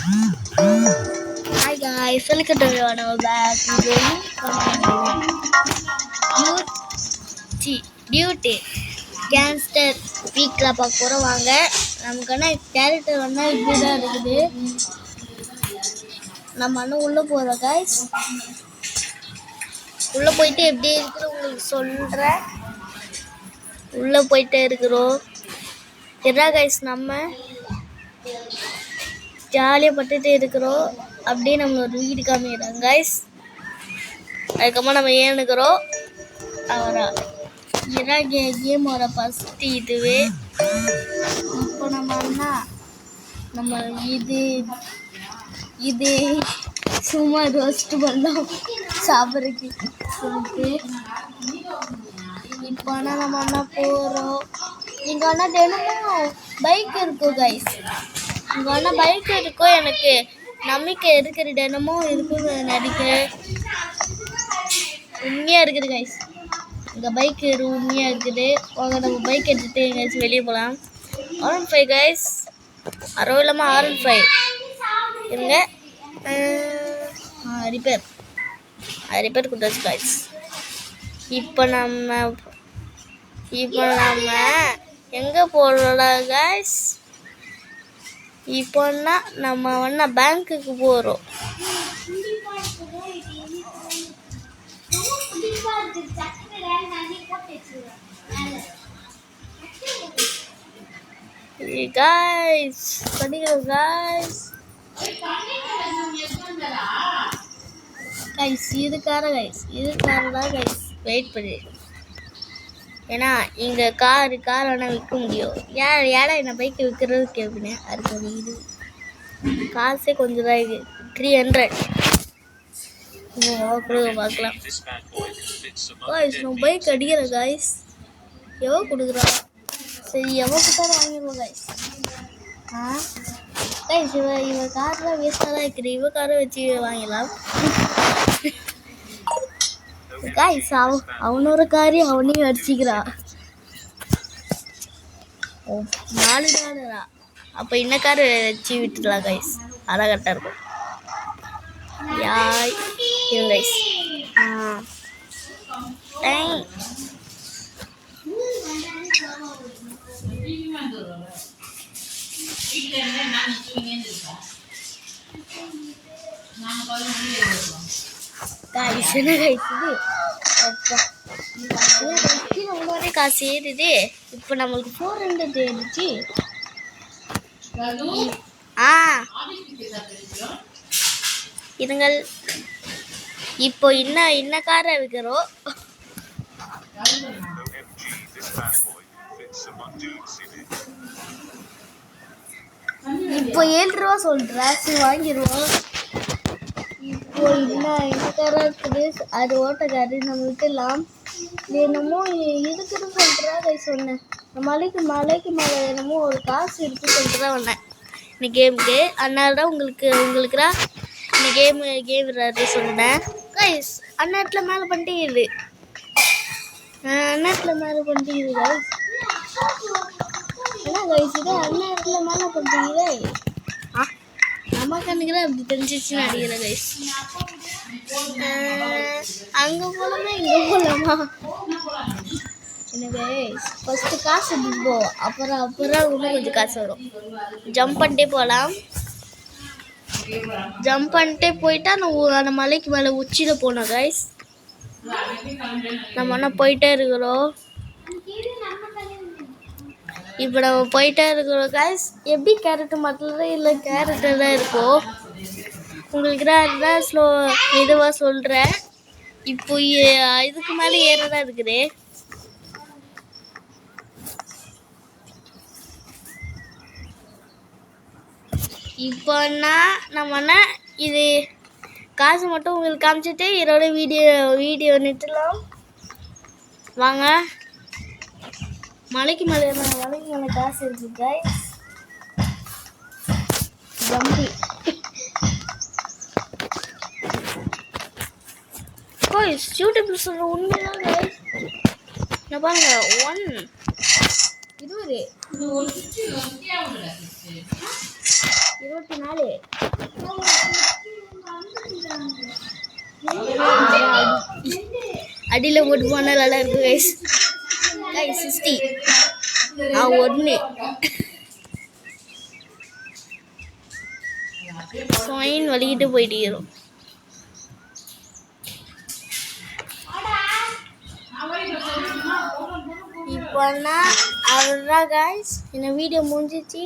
Hi guys, welcome to our back duty gangster வீக்கில் பார்க்க போகிறோம். வாங்க, நமக்கான கேரக்டர் வந்து இப்படி தான் இருக்குது. நம்ம வந்து உள்ளே போகிறோம் கைஸ். உள்ளே போயிட்டு எப்படி இருக்குது உங்களுக்கு சொல்கிறேன். உள்ளே போயிட்டே இருக்கிறோம். என்ன கைஸ், நம்ம ஜாலியாக பட்டுட்டு இருக்கிறோம். அப்படியே நம்ம ஒரு வீடு காமிக்கிறாங்க கைஸ். அதுக்கப்புறமா நம்ம ஏனுக்கிறோம். அவரா இதான் கேமோட ஃபஸ்ட்டு இதுவே. இப்போ நம்ம அண்ணா நம்ம இது சும்மா ரோஸ்ட் பண்ணோம் சாப்பிட்றதுக்கு சொல்லிட்டு. இப்போ ஆனால் நம்ம அண்ணா போகிறோம். இங்கே அண்ணா தினமும் பைக் இருக்கும் கைஸ். இங்கே அண்ணா பைக் இருக்கும். எனக்கு நம்பிக்கை இருக்கிற தினமும் இருக்குன்னு நினைக்கிறேன். உண்மையாக இருக்குது கைஸ். இங்கே பைக் உண்மையாக இருக்குது. வாங்க நம்ம பைக் எடுத்துகிட்டு எங்கேயாச்சும் வெளியே போகலாம். R15 guys. இல்லாமல் R15 இருங்க. ரிப்பேர் கொடுத்தாச்சு கைஸ். இப்போ நம்ம எங்கே போகிறோம் கைஸ்? இப்போன்னா நம்ம வந்து பேங்க்குக்கு போகிறோம். கைஸ் படிக்கிறோம் கைஸ். இதுக்காரதான் கைஸ் வெயிட் பண்ணி. ஏன்னா இங்கே கார் வேணால் விற்க முடியும். ஏடா என்ன பைக்கு விற்கிறது கேட்பேன். அதுக்கு ஒரு இது காசே கொஞ்சம் தான் இருக்குது. 300 பார்க்கலாம் கைஸ். நம்ம பைக் அடிக்கிறேன் கைஸ். எவ்வளோ கொடுக்குறா? சரி, எவ்வளோ கொடுத்தாலும் வாங்கிடுவோம் கைஸ். கைஸ் இவ கார் தான் வேஸ்ட்டாக தான் இருக்குது. இவ காரை வச்சு வாங்கிடலாம் கைஸ். அவனோட காரி அவனையும் அடிச்சிக்கிறா. 4 டாலரா? அப்போ இன்ன கார் வச்சு விட்டுடலாம் கைஸ். அதான் கரெக்டாக இருக்கும். யாய் கைஸ். என்ன கைஸ் இது காசு ஏறுது. இப்போ நம்மளுக்கு 400 ஏறிச்சு. இருங்கள். இப்போ இன்ன காரை விற்கிறோம். இப்போ 7 ரூபா சொல்கிறேன். சரி, வாங்கிடுவோம். இப்போ இன்ன காராக இருக்குது. அது ஓட்டக்காரு நம்ம விட்டுலாம். என்னமோ இருக்குன்னு சொல்கிறா கை சொன்னேன். மலைக்கு மேலே என்னமோ ஒரு காசு இருக்குன்னு சொல்லிட்டு தான் வந்தேன் இந்த கேமுக்கு. அதனால தான் உங்களுக்குறா இந்த கேம் விளையாடுறது சொன்னேன் கைஸ். அந்நேரத்தில் மேலே பண்ணிட்டு கைஸ். என்ன கைஸ் இது அந்நேரத்தில் மேலே பண்ணிட்டீங்களே? நம்ம கண்ணுக்கு தான் அப்படி தெரிஞ்சிச்சுன்னு அடிக்கிற கைஸ். அங்கே போகலாமா இங்கே போகலாமா? எனவே ஃபஸ்ட்டு காசு எடுத்துப்போம். அப்புறம் இன்னும் கொஞ்சம் காசு வரும். ஜம்ப் பண்ணிட்டே போகலாம். ஜம்ப் பண்ணிட்டே போயிட்டா அந்த மலைக்கு மேலே உச்சியில் போனோம் கைஸ். நம்ம என்ன போயிட்டே இருக்கிறோம். இப்போ நம்ம போயிட்டே இருக்கிறோம் கைஸ். எப்படி கேரட்டு மாட்டல இல்லை கேரட்டு தான் இருக்கும். உங்களுக்கு தான் இதுவாக சொல்கிறேன். இப்போ இதுக்கு மேலே ஏறதான் இருக்குது. இப்போன்னா நம்ம இது காசு மட்டும் உங்களுக்கு காமிச்சிட்டு இதோட வீடியோ நிறுத்தலாம். வாங்க, மலைக்கு மேலே காசு இருக்கு கைஸ். ஜம்பி கைஸ். யூடியூப்ல சொல்ற உண்மைதான் கைஸ். நான் பாருங்க 1 20 24. அடியில் போட்டு போனால் நல்லா இருக்கும் கைஸ். 60. நான் 1 ஃபைன் வலிக்கிட்டு போயிட்டு இருக்கிறோம். இப்போனா அவ்வளோதான் கைஸ், இந்த வீடியோ முடிஞ்சிச்சு.